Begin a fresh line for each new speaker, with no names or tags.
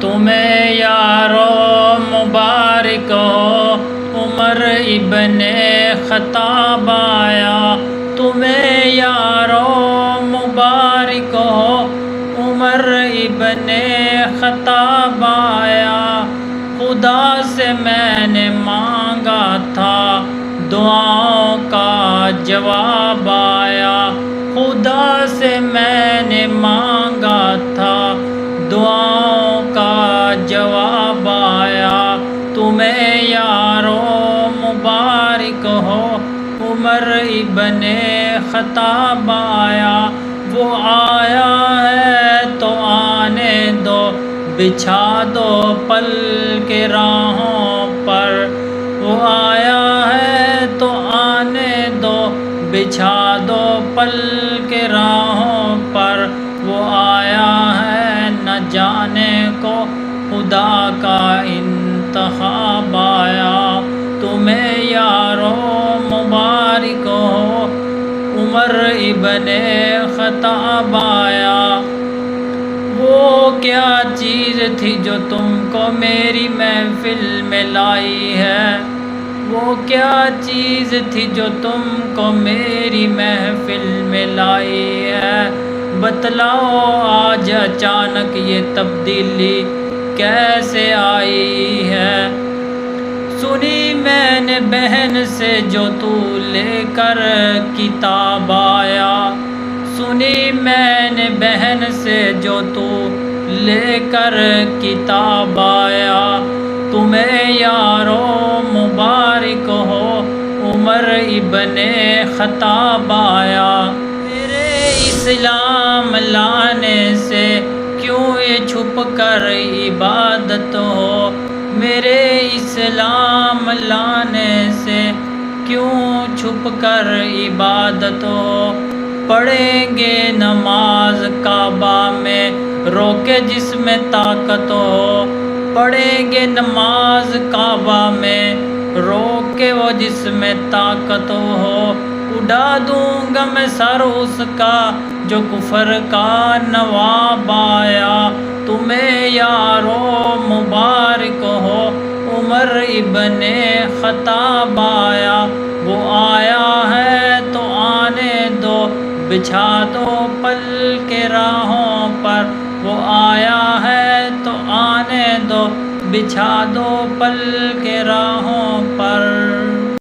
تمہیں یارو مبارک ہو عمر ابن خطاب آیا، تمہیں یارو مبارک ہو عمر ابن خطاب آیا۔ خدا سے میں نے مانگا تھا دعاؤں کا جواب آیا، خدا سے میں نے مانگا تھا دعاؤں کا جواب آیا۔ تمہیں یارو مبارک ہو عمر ابن خطاب آیا، وہ آیا ہے تو آنے دو، بچھا دو پل کے راہوں پر، وہ آیا ہے تو آنے دو، بچھا دو پل کے راہوں پر، وہ آیا ہے نہ جانے کو خدا کا انتخاب آیا۔ تمہیں یارو مبارک ہو عمر ابن خطاب آیا۔ وہ کیا چیز تھی جو تم کو میری محفل میں لائی ہے، وہ کیا چیز تھی جو تم کو میری محفل میں لائی ہے، بتلاؤ آج اچانک یہ تبدیلی کیسے آئی ہے۔ سنی میں نے بہن سے جو تو لے کر کتاب آیا، سنی میں نے بہن سے جو تو لے کر کتاب آیا۔ تمہیں یارو مبارک ہو عمر ابن خطاب آیا۔ میرے اسلام لانے سے کیوں یہ چھپ کر عبادت ہو، میرے اسلام لانے سے کیوں چھپ کر عبادت ہو۔ پڑھیں گے نماز کعبہ میں رو کے جس میں طاقت ہو، پڑھیں گے نماز کعبہ میں رو کے وہ جس میں طاقت ہو، اڑا دوں گا میں سر اس کا جو کفر کا نواب آیا۔ تمہیں یارو مبارک ہو عمر ابن خطاب آیا، وہ آیا ہے تو آنے دو، بچھا دو پل کے راہوں پر، وہ آیا ہے تو آنے دو، بچھا دو پل کے راہوں